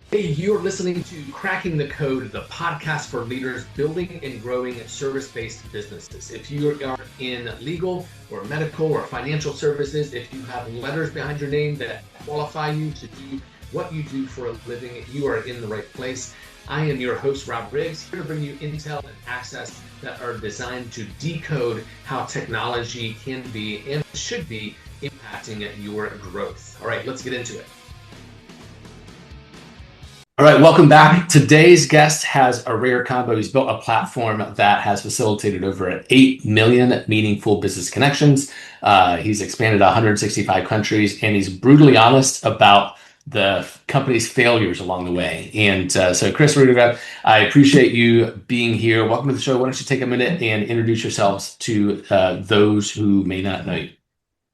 Hey, you're listening to Cracking the Code, the podcast for leaders building and growing service-based businesses. If you are in legal or medical or financial services, if you have letters behind your name that qualify you to do what you do for a living, you are in the right place. I am your host, Rob Riggs, here to bring you intel and access that are designed to decode how technology can be and should be impacting your growth. All right, let's get into it. All right, welcome back. Today's guest has a rare combo. He's built a platform that has facilitated over 8 million meaningful business connections. He's expanded to 165 countries, and he's brutally honest about the company's failures along the way. And so, Kris, Rudeegraap, I appreciate you being here. Welcome to the show. Why don't you take a minute and introduce yourselves to those who may not know you?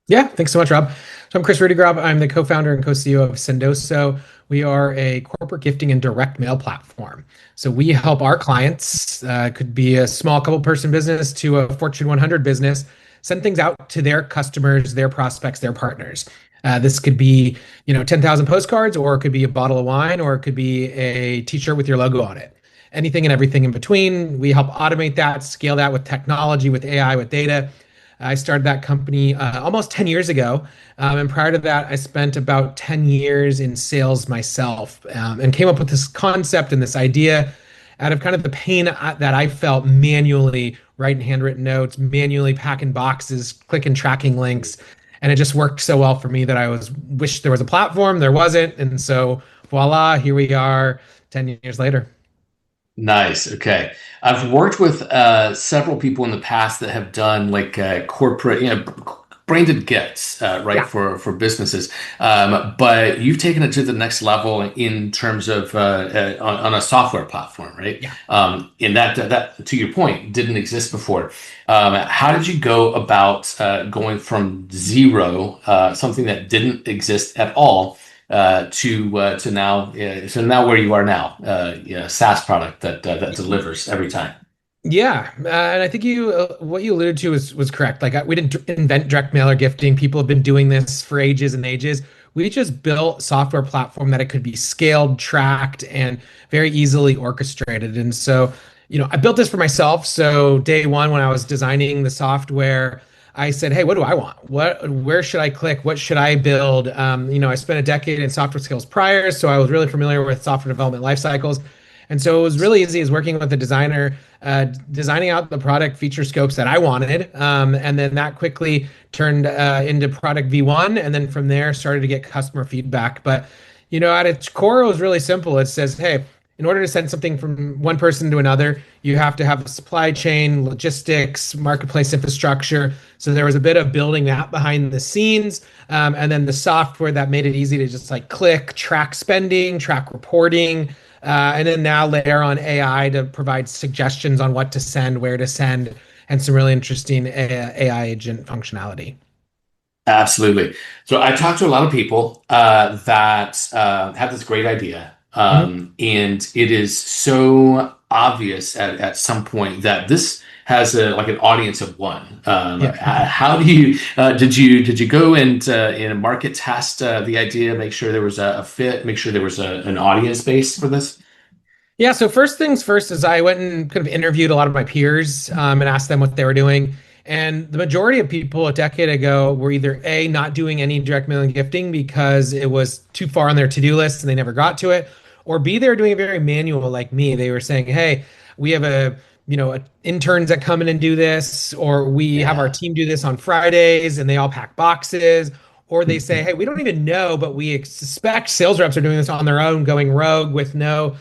Yeah, thanks so much, Rob. So I'm Kris Rudeegraap. I'm the co-founder and co-CEO of Sendoso. We are a corporate gifting and direct mail platform. So we help our clients, could be a small couple person business to a Fortune 100 business, send things out to their customers, their prospects, their partners. This could be, 10,000 postcards, or it could be a bottle of wine, or it could be a t-shirt with your logo on it. Anything and everything in between. We help automate that, scale that with technology, with AI, with data. I started that company almost 10 years ago. And prior to that, I spent about 10 years in sales myself, and came up with this concept and this idea out of kind of the pain that I felt manually writing handwritten notes, manually packing boxes, clicking tracking links. And it just worked so well for me that I wish there was a platform. There wasn't. And so voila, here we are 10 years later. Nice. Okay. I've worked with several people in the past that have done like corporate, branded gifts, right, Yeah. for businesses. But you've taken it to the next level in terms of on a software platform, right? Yeah. And that to your point didn't exist before. How did you go about going from zero, something that didn't exist at all? To now, so now where you are now, SaaS product that delivers every time. Yeah, and I think what you alluded to was correct. Like we didn't invent direct mail or gifting. People have been doing this for ages and ages. We just built software platform that it could be scaled, tracked, and very easily orchestrated. And so, I built this for myself. So day one, when I was designing the software, I said, "Hey, what do I want? Where should I click? What should I build?" I spent a decade in software skills prior, so I was really familiar with software development life cycles. And so it was really easy as working with a designer, designing out the product feature scopes that I wanted. And then that quickly turned into product V1. And then from there started to get customer feedback. But, at its core, it was really simple. It says, hey, in order to send something from one person to another, you have to have a supply chain, logistics, marketplace infrastructure. So there was a bit of building that behind the scenes. And then the software that made it easy to just like click, track spending, track reporting. And then now layer on AI to provide suggestions on what to send, where to send, and some really interesting AI agent functionality. Absolutely. So I talked to a lot of people that have this great idea, Mhm. and it is so obvious at some point that this has like an audience of one. Yeah. How do you did you go and market test the idea, make sure there was a fit, make sure there was an audience base for this? Yeah, so first things first is I went and kind of interviewed a lot of my peers, and asked them what they were doing. And the majority of people a decade ago were either A, not doing any direct mailing gifting because it was too far on their to-do list and they never got to it, or B, they were doing it very manual like me. They were saying, hey, we have interns that come in and do this, or we have our Yeah. team do this on Fridays and they all pack boxes. Or they say, hey, we don't even know, but we suspect sales reps are doing this on their own, going rogue with no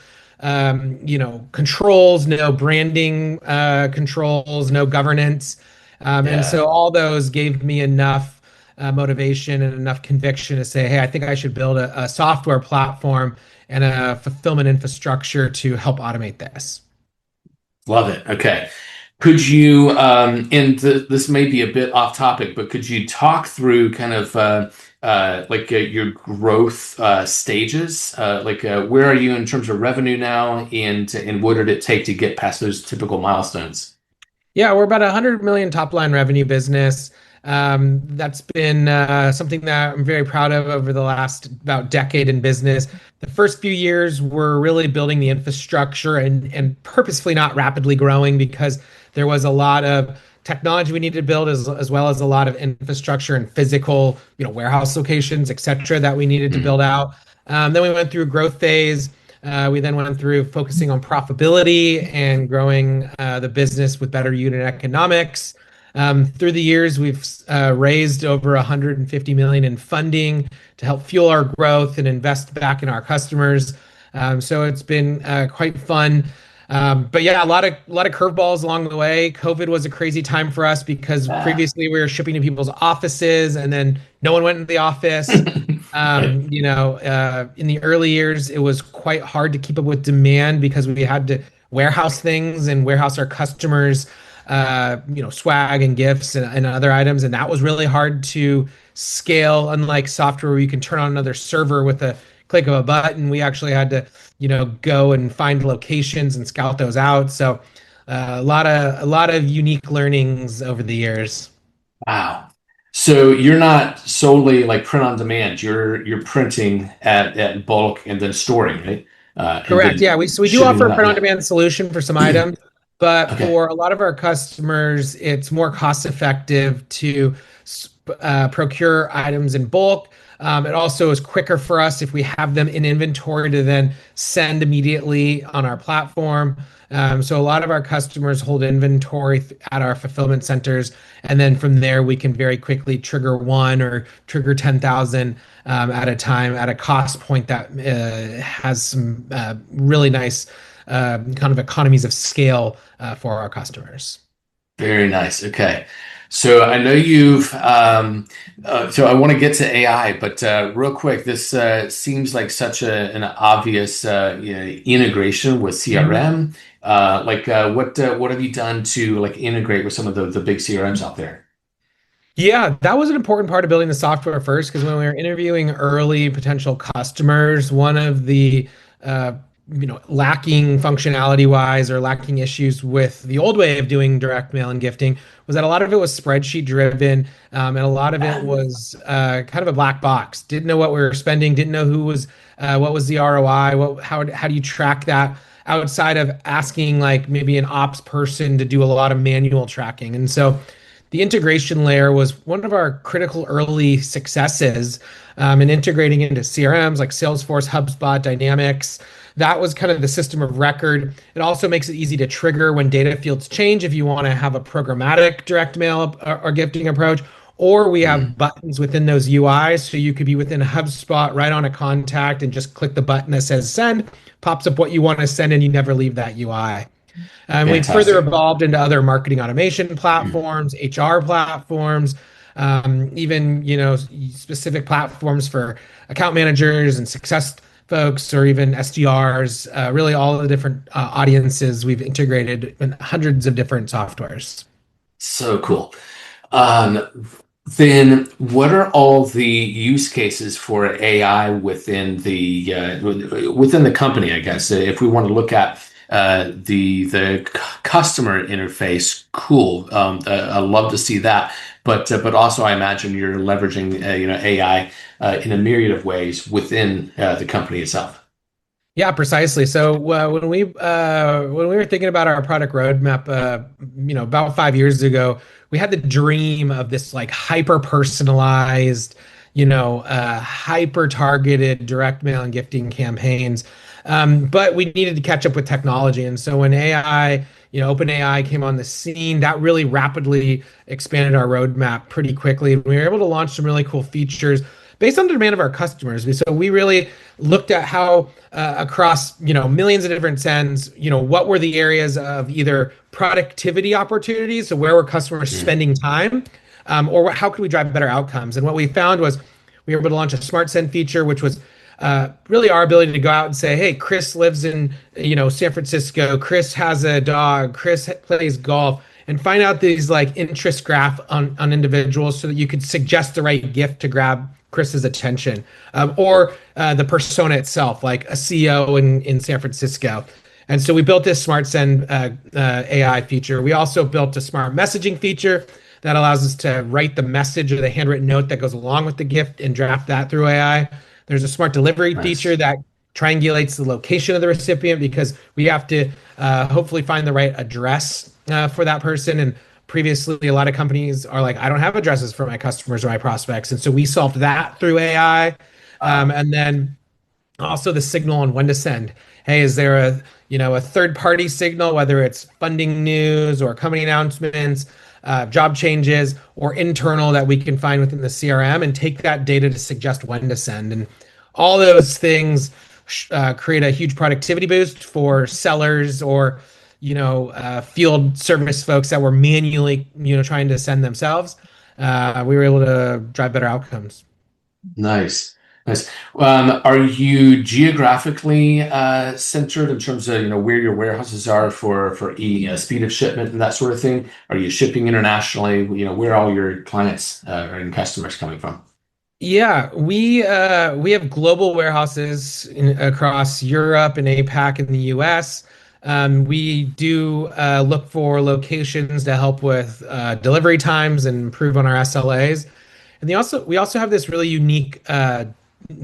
controls, no branding controls, no governance. And Yeah. so all those gave me enough motivation and enough conviction to say, hey, I think I should build a software platform and a fulfillment infrastructure to help automate this. Love it. Okay. Could you, this may be a bit off topic, but could you talk through kind of your growth stages? Where are you in terms of revenue now, and what did it take to get past those typical milestones? Yeah, we're about 100 million top line revenue business. That's been something that I'm very proud of over the last about decade in business. The first few years were really building the infrastructure and purposefully not rapidly growing because there was a lot of technology we needed to build as well as a lot of infrastructure and physical, warehouse locations, et cetera, that we needed to build out. Then we went through a growth phase. We then went through focusing on profitability and growing the business with better unit economics. Through the years, we've raised over 150 million in funding to help fuel our growth and invest back in our customers. So it's been quite fun. But yeah, a lot of curveballs along the way. COVID was a crazy time for us because previously we were shipping to people's offices and then no one went into the office. In the early years, it was quite hard to keep up with demand because we had to warehouse things and warehouse our customers, swag and gifts and other items. And that was really hard to scale. Unlike software where you can turn on another server with a click of a button, we actually had to, go and find locations and scout those out. So a lot of unique learnings over the years. Wow. So you're not solely like print on demand. You're printing at bulk and then storing, right? Correct. Yeah, we do offer a print on Yeah. demand solution for some items, but Okay. for a lot of our customers, it's more cost effective to procure items in bulk. It also is quicker for us if we have them in inventory to then send immediately on our platform. So a lot of our customers hold inventory at our fulfillment centers, and then from there we can very quickly trigger one or trigger 10,000 at a time at a cost point that has some really nice kind of economies of scale for our customers. Very nice. Okay. So I know so I want to get to AI, but real quick, this seems like such an obvious integration with CRM. What have you done to like integrate with some of the big CRMs out there? Yeah, that was an important part of building the software first, because when we were interviewing early potential customers, one of the lacking functionality wise or lacking issues with the old way of doing direct mail and gifting was that a lot of it was spreadsheet driven, and a lot of it was kind of a black box. Didn't know what we were spending, didn't know what was the ROI, how do you track that outside of asking like maybe an ops person to do a lot of manual tracking. And so the integration layer was one of our critical early successes in integrating into CRMs like Salesforce, HubSpot, Dynamics. That was kind of the system of record. It also makes it easy to trigger when data fields change if you want to have a programmatic direct mail or gifting approach, or we have buttons within those UIs. So you could be within HubSpot right on a contact and just click the button that says send, pops up what you want to send, and you never leave that UI. And we've further Fantastic. evolved into other marketing automation platforms, HR platforms, even specific platforms for account managers and success folks, or even SDRs. Really, all of the different audiences we've integrated in hundreds of different softwares. So cool. Um, then what are all the use cases for AI within the company, I guess? If we want to look at the customer interface, cool. I love to see that. But also, I imagine you're leveraging AI in a myriad of ways within the company itself. Yeah, precisely. So when we were thinking about our product roadmap, about 5 years ago, we had the dream of this like hyper personalized, hyper targeted direct mail and gifting campaigns. But we needed to catch up with technology, and so when AI, OpenAI came on the scene, that really rapidly expanded our roadmap pretty quickly. We were able to launch some really cool features based on the demand of our customers. So we really looked at how across millions of different sends, what were the areas of either productivity opportunities, so where were customers spending time, or how could we drive better outcomes. And what we found was we were able to launch a SmartSend feature, which was really our ability to go out and say, hey, Kris lives in San Francisco, Kris has a dog, Kris plays golf, and find out these like interest graph on individuals so that you could suggest the right gift to grab Kris's attention, or the persona itself, like a CEO in San Francisco. And so we built this SmartSend AI feature. We also built a smart messaging feature that allows us to write the message or the handwritten note that goes along with the gift and draft that through AI. There's a smart delivery feature Nice. that triangulates the location of the recipient because we have to hopefully find the right address for that person. And previously, a lot of companies are like, I don't have addresses for my customers or my prospects. And so we solved that through AI. And then also the signal on when to send. Hey, is there a third party signal, whether it's funding news or company announcements, job changes, or internal that we can find within the CRM and take that data to suggest when to send. And all those things create a huge productivity boost for sellers or field service folks that were manually trying to send themselves. We were able to drive better outcomes. Nice. Nice. Are you geographically centered in terms of where your warehouses are for speed of shipment and that sort of thing? Are you shipping internationally? Where are all your clients and customers coming from? Yeah, we have global warehouses across Europe and APAC in the US. We do look for locations to help with delivery times and improve on our SLAs. And we also have this really unique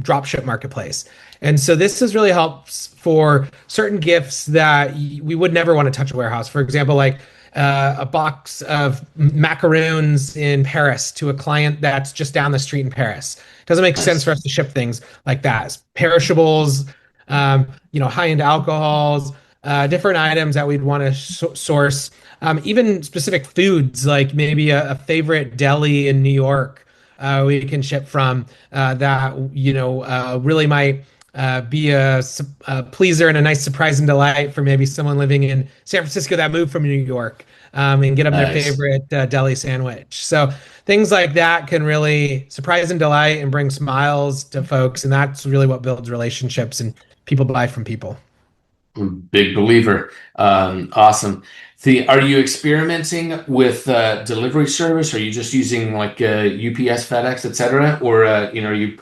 dropship marketplace. And so this has really helps for certain gifts that we would never want to touch a warehouse. For example, like a box of macaroons in Paris to a client that's just down the street in Paris. It doesn't make sense Nice. for us to ship things like that. Perishables, high-end alcohols, different items that we'd want to source, even specific foods like maybe a favorite deli in New York we can ship from that really might be a pleaser and a nice surprise and delight for maybe someone living in San Francisco that moved from New York and get them their Nice. favorite deli sandwich. So things like that can really surprise and delight and bring smiles to folks, and that's really what builds relationships and people buy from people. Big believer. Awesome. Are you experimenting with delivery service? Are you just using like UPS, FedEx, et cetera? Or are you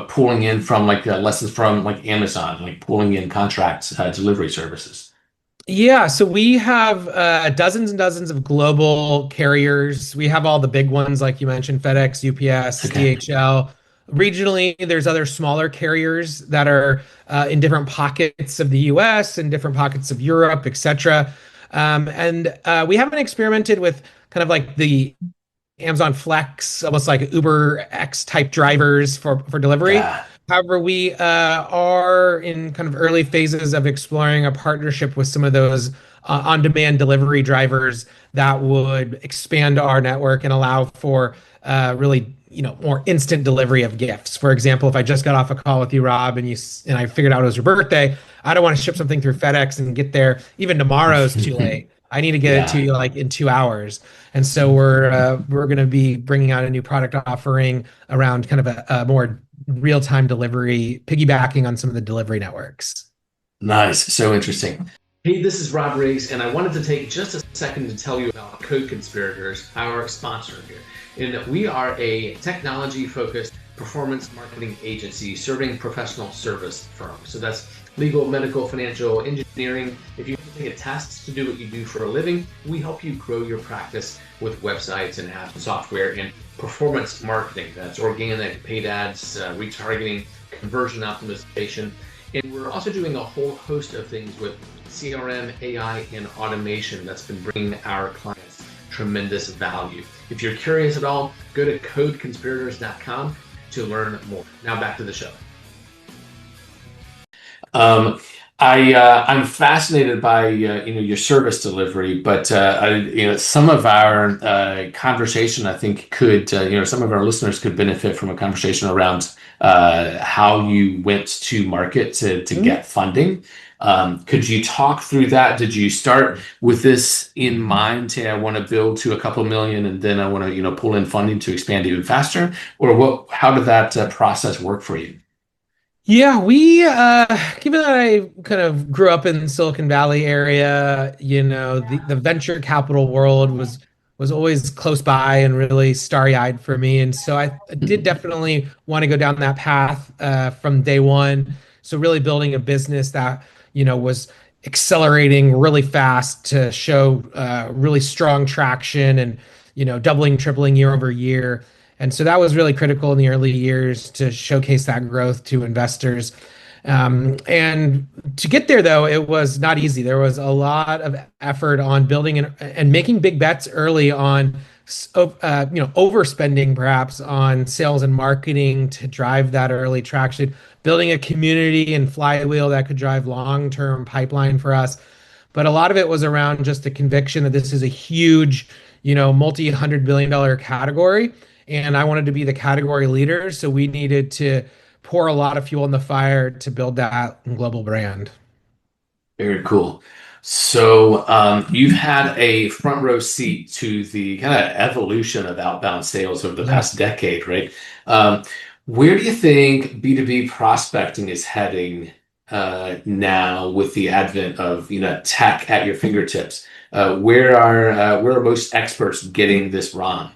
pulling in from like lessons from like Amazon, like pulling in contract delivery services? Yeah, so we have dozens and dozens of global carriers. We have all the big ones, like you mentioned, FedEx, UPS, Okay. DHL. Regionally, there's other smaller carriers that are in different pockets of the US and different pockets of Europe, etc. And we haven't experimented with kind of like the Amazon Flex, almost like Uber X type drivers for delivery. Yeah. However, we are in kind of early phases of exploring a partnership with some of those on-demand delivery drivers that would expand our network and allow for really, more instant delivery of gifts. For example, if I just got off a call with you, Rob, and I figured out it was your birthday, I don't want to ship something through FedEx and get there even tomorrow's too late. I need to get it to Yeah. you like in 2 hours. And so we're going to be bringing out a new product offering around kind of a more real-time delivery, piggybacking on some of the delivery networks. Nice. So interesting. Hey, this is Rob Riggs, and I wanted to take just a second to tell you about Code Conspirators, our sponsor here. And we are a technology-focused performance marketing agency serving professional service firms. So that's legal, medical, financial, engineering. If you take a test to do what you do for a living, we help you grow your practice with websites and apps and software and performance marketing. That's organic, paid ads, retargeting, conversion optimization. And we're also doing a whole host of things with CRM, AI, and automation that's been bringing our clients tremendous value. If you're curious at all, go to codeconspirators.com to learn more. Now back to the show. I'm fascinated by your service delivery, but some of our conversation I think could some of our listeners could benefit from a conversation around how you went to market to get funding. Could you talk through that? Did you start with this in mind? Hey, I want to build to a couple million, and then I want to pull in funding to expand even faster, or what? How did that process work for you? Yeah, given that I kind of grew up in Silicon Valley area, the venture capital world was always close by and really starry-eyed for me. And so I did definitely want to go down that path from day one. So really building a business that, was accelerating really fast to show really strong traction and, doubling, tripling year over year. And so that was really critical in the early years to showcase that growth to investors. And to get there, though, it was not easy. There was a lot of effort on building and making big bets early on, overspending perhaps on sales and marketing to drive that early traction, building a community and flywheel that could drive long-term pipeline for us. But a lot of it was around just the conviction that this is a huge, multi-hundred-billion-dollar category, and I wanted to be the category leader. So we needed to pour a lot of fuel in the fire to build that global brand. Very cool. So you've had a front row seat to the kind of evolution of outbound sales over the past decade, right? Where do you think B2B prospecting is heading now with the advent of tech at your fingertips? Where are most experts getting this wrong?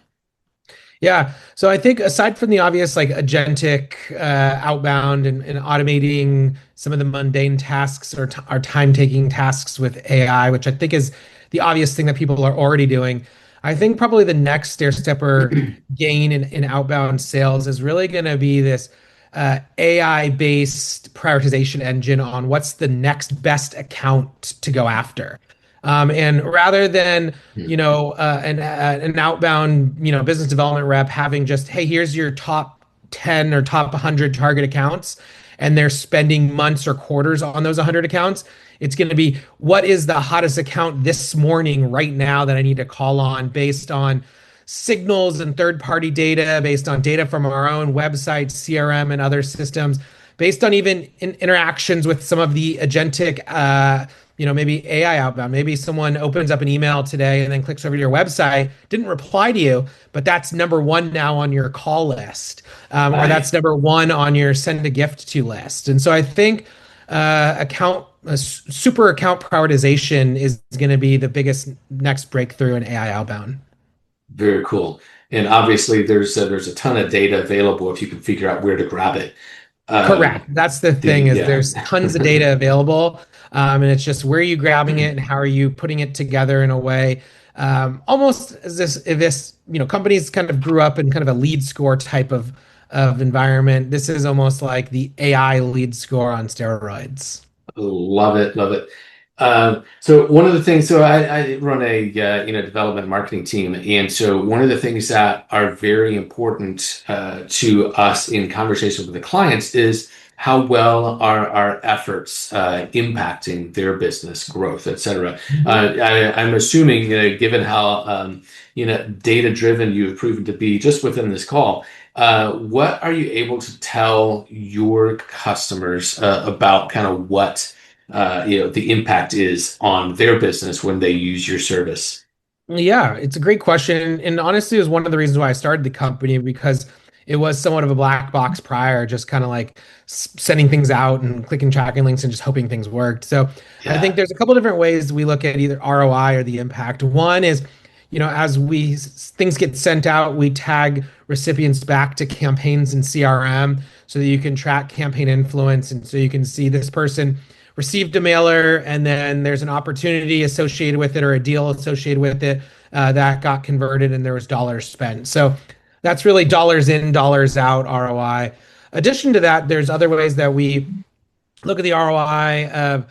Yeah. So I think aside from the obvious like agentic outbound and automating some of the mundane tasks or time-taking tasks with AI, which I think is the obvious thing that people are already doing, I think probably the next stair stepper gain in outbound sales is really going to be this AI-based prioritization engine on what's the next best account to go after. And rather than, an outbound, business development rep having just, hey, here's your top 10 or top 100 target accounts, and they're spending months or quarters on those 100 accounts, it's going to be, what is the hottest account this morning right now that I need to call on based on signals and third-party data, based on data from our own website, CRM, and other systems, based on even interactions with some of the agentic maybe AI outbound. Maybe someone opens up an email today and then clicks over to your website, didn't reply to you, but that's number one now on your call list, or that's number one on your send a gift to list. And so I think super account prioritization is going to be the biggest next breakthrough in AI outbound. Very cool. And obviously there's a ton of data available if you can figure out where to grab it. Correct. That's the thing is there's tons of data available. And it's just where are you grabbing it and how are you putting it together in a way, almost as if this, companies kind of grew up in kind of a lead score type of environment. This is almost like the AI lead score on steroids. Love it. Love it. So one of the things, so I run a development marketing team, and so one of the things that are very important to us in conversation with the clients is how well are our efforts impacting their business growth, et cetera. I'm assuming, given how data driven you've proven to be just within this call, what are you able to tell your customers about kind of what the impact is on their business when they use your service? Yeah, it's a great question. And honestly, it was one of the reasons why I started the company, because it was somewhat of a black box prior, just kind of like sending things out and clicking tracking links and just hoping things worked. So I think there's a couple different ways we look at either ROI or the impact. One is, as things get sent out, we tag recipients back to campaigns and CRM so that you can track campaign influence. And so you can see this person received a mailer and then there's an opportunity associated with it or a deal associated with it that got converted and there was dollars spent. So that's really dollars in, dollars out ROI. Addition to that, there's other ways that we look at the ROI of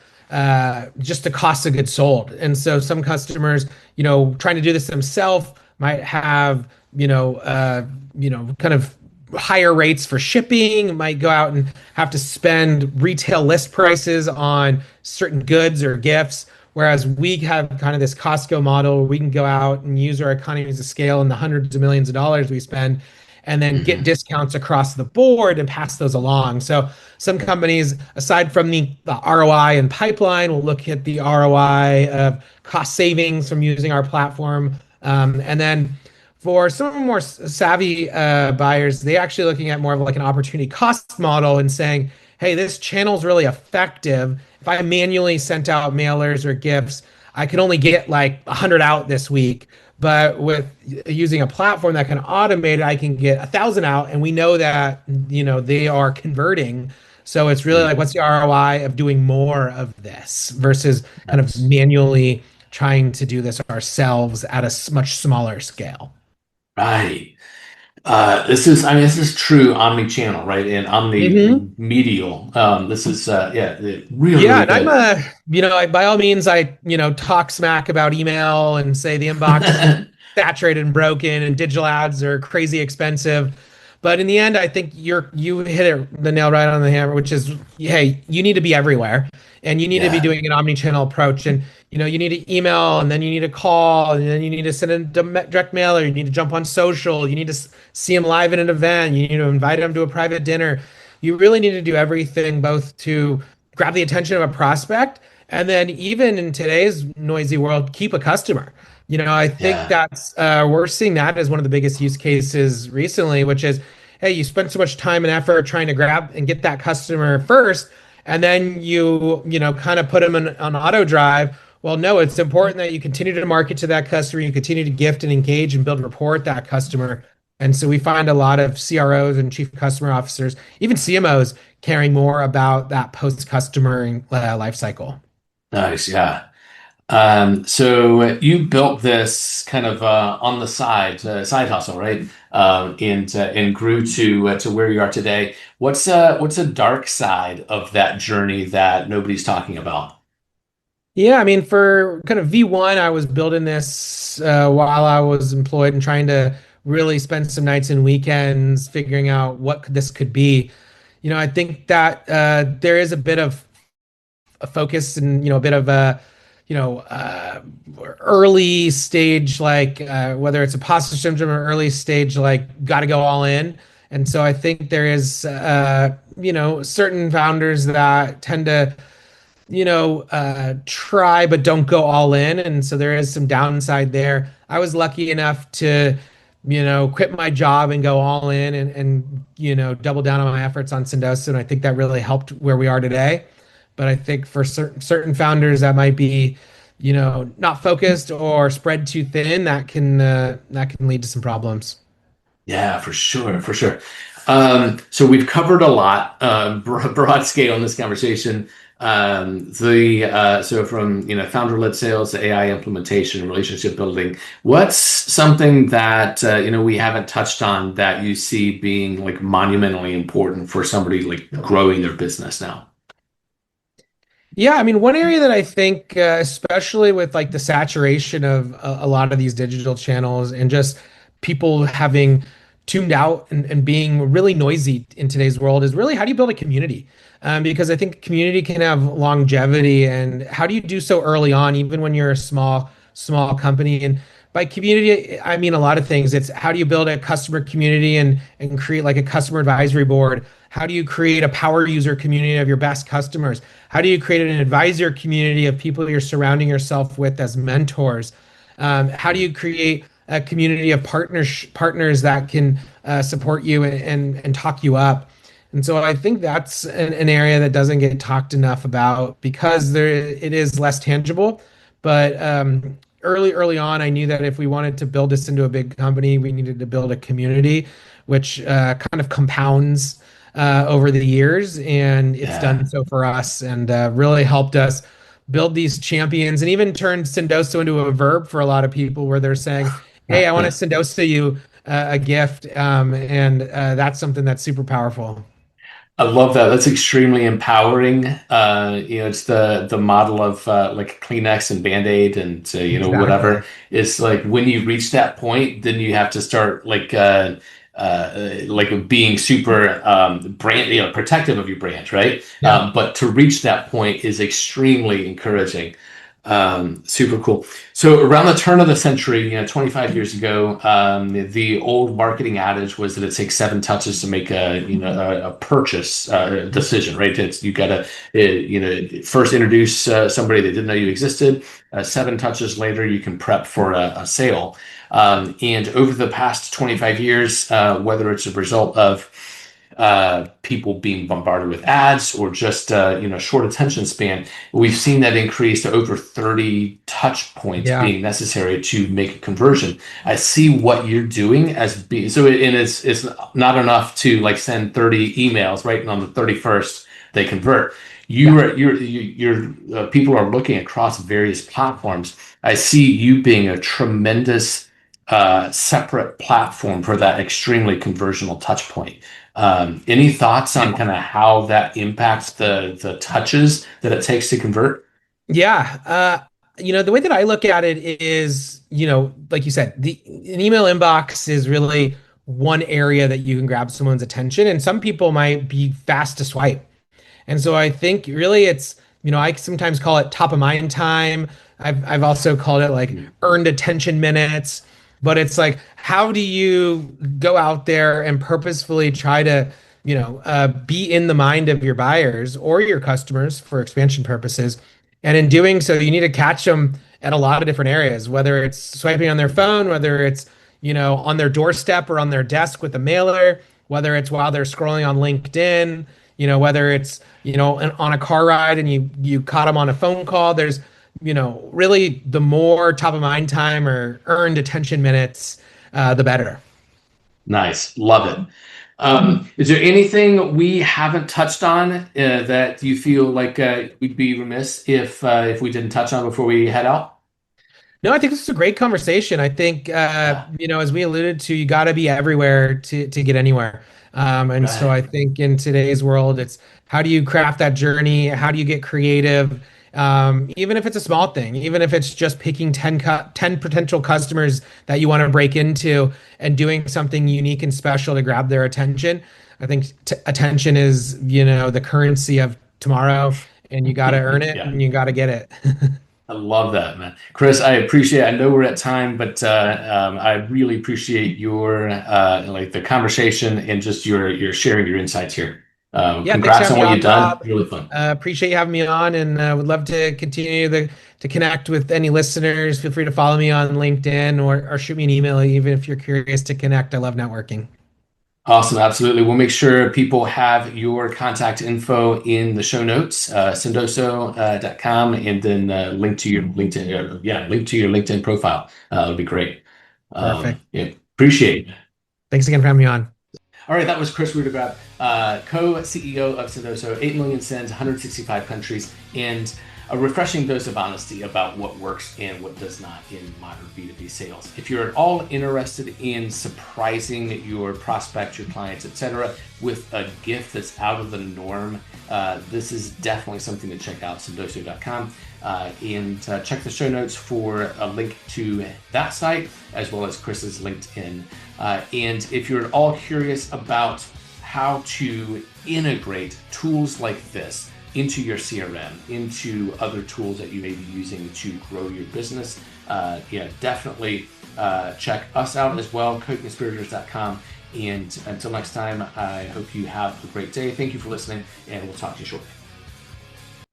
just the cost of goods sold. And so some customers, trying to do this themselves might have, kind of higher rates for shipping, might go out and have to spend retail list prices on certain goods or gifts. Whereas we have kind of this Costco model where we can go out and use our economies of scale and the hundreds of millions of dollars we spend and then get discounts across the board and pass those along. So some companies, aside from the ROI and pipeline, will look at the ROI of cost savings from using our platform. And then for some of the more savvy buyers, they actually looking at more of like an opportunity cost model and saying, hey, this channel is really effective. If I manually sent out mailers or gifts, I could only get like 100 out this week. But with using a platform that can automate it, I can get 1,000 out. And we know that, they are converting. So it's really like, what's the ROI of doing more of this versus kind of manually trying to do this ourselves at a much smaller scale? Right. This is true omni-channel, right? And omni-medial. This is, really, Yeah, really and I'm good. by all means, talk smack about email and say the inbox is saturated and broken and digital ads are crazy expensive. But in the end, I think you hit the nail right on the hammer, which is, hey, you need to be everywhere and you need to be Yeah. doing an omni-channel approach. And you need to email and then you need to call and then you need to send a direct mail or you need to jump on social. You need to see them live at an event. You need to invite them to a private dinner. You really need to do everything both to grab the attention of a prospect and then even in today's noisy world keep a customer. I think Yeah. that's we're seeing that as one of the biggest use cases recently, which is, hey, you spend so much time and effort trying to grab and get that customer first, and then kind of put them on auto drive. Well, no, it's important that you continue to market to that customer, you continue to gift and engage and build rapport with that customer. And so we find a lot of CROs and chief customer officers, even CMOs, caring more about that post-customer life cycle. Nice. Yeah. So you built this kind of on the side hustle, right? And grew to where you are today. What's a dark side of that journey that nobody's talking about? Yeah, I mean, for kind of V1, I was building this while I was employed and trying to really spend some nights and weekends figuring out what this could be. I think that there is a bit of a focus and a bit of a you know uh, early stage like whether it's imposter syndrome or early stage like got to go all in. And so I think there is certain founders that tend to try but don't go all in. And so there is some downside there. I was lucky enough to, quit my job and go all in and double down on my efforts on Sendoso. And I think that really helped where we are today. But I think for certain founders that might be, not focused or spread too thin, that can lead to some problems. Yeah, for sure, for sure. So we've covered a lot, broad scale in this conversation. The So from founder-led sales to AI implementation, relationship building. What's something that we haven't touched on that you see being like monumentally important for somebody like growing their business now? Yeah, I mean, one area that I think, especially with like the saturation of a lot of these digital channels and just people having tuned out and being really noisy in today's world, is really how do you build a community? Because I think community can have longevity, and how do you do so early on, even when you're a small company? And by community, I mean a lot of things. It's how do you build a customer community and create like a customer advisory board? How do you create a power user community of your best customers? How do you create an advisor community of people you're surrounding yourself with as mentors? How do you create a community of partners that can support you and talk you up? And so I think that's an area that doesn't get talked enough about because it is less tangible. But early on, I knew that if we wanted to build this into a big company, we needed to build a community, which kind of compounds over the years, and it's done Yeah. so for us and really helped us build these champions and even turned Sendoso into a verb for a lot of people where they're saying, "Hey, I want to Sendoso you a gift," and that's something that's super powerful. I love that. That's extremely empowering. It's the model of like Kleenex and Band-Aid and Exactly. whatever. It's like when you reach that point, then you have to start like being super brand, protective of your brand, right? Yeah. But to reach that point is extremely encouraging. Super cool. So around the turn of the century, 25 years ago, the old marketing adage was that it takes seven touches to make a purchase decision, right? You got to first introduce somebody that didn't know you existed. Seven touches later, you can prep for a sale. And over the past 25 years, whether it's a result of people being bombarded with ads or just short attention span, we've seen that increase to over 30 touch points Yeah. being necessary to make a conversion. I see what you're doing as being so, and it's not enough to like send 30 emails, right? And on the 31st they convert. Yeah. People are looking across various platforms. I see you being a tremendous separate platform for that extremely conversional touch point. Any thoughts on kind of how that impacts the touches that it takes to convert? Yeah. The way that I look at it is, like you said, an email inbox is really one area that you can grab someone's attention, and some people might be fast to swipe. And so I think really it's, I sometimes call it top of mind time. I've also called it like earned attention minutes. But it's like, how do you go out there and purposefully try to, be in the mind of your buyers or your customers for expansion purposes? And in doing so, you need to catch them at a lot of different areas, whether it's swiping on their phone, whether it's, on their doorstep or on their desk with a mailer, whether it's while they're scrolling on LinkedIn, whether it's, on a car ride and you caught them on a phone call. There's, really the more top of mind time or earned attention minutes, the better. Nice. Love it. Is there anything we haven't touched on that you feel like we'd be remiss if we didn't touch on before we head out? No, I think this is a great conversation. I think, as we alluded to, you got to be everywhere to get anywhere. And so I think in today's world, it's how do you craft that journey? How do you get creative? Even if it's a small thing, even if it's just picking 10 potential customers that you want to break into and doing something unique and special to grab their attention. I think attention is, the currency of tomorrow, and you got to earn it and you got to get it. I love that, man. Kris, I appreciate it. I know we're at time, but I really appreciate your the conversation and just your sharing your insights here. Congrats on what you've done. Really fun. Appreciate you having me on, and would love to continue to connect with any listeners. Feel free to follow me on LinkedIn or shoot me an email, even if you're curious to connect. I love networking. Awesome. Absolutely. We'll make sure people have your contact info in the show notes, sendoso.com, and then link to your LinkedIn. Link to your LinkedIn profile. It'll be great. Perfect. Appreciate it. Thanks again for having me on. All right, that was Kris Rudeegraap, co-CEO of Sendoso, 8 million sends, 165 countries, and a refreshing dose of honesty about what works and what does not in modern B2B sales. If you're at all interested in surprising your prospects, your clients, etc., with a gift that's out of the norm, this is definitely something to check out, sendoso.com. And check the show notes for a link to that site, as well as Kris's LinkedIn. And if you're at all curious about how to integrate tools like this into your CRM, into other tools that you may be using to grow your business, definitely check us out as well, codeconspirators.com. And until next time, I hope you have a great day. Thank you for listening, and we'll talk to you shortly.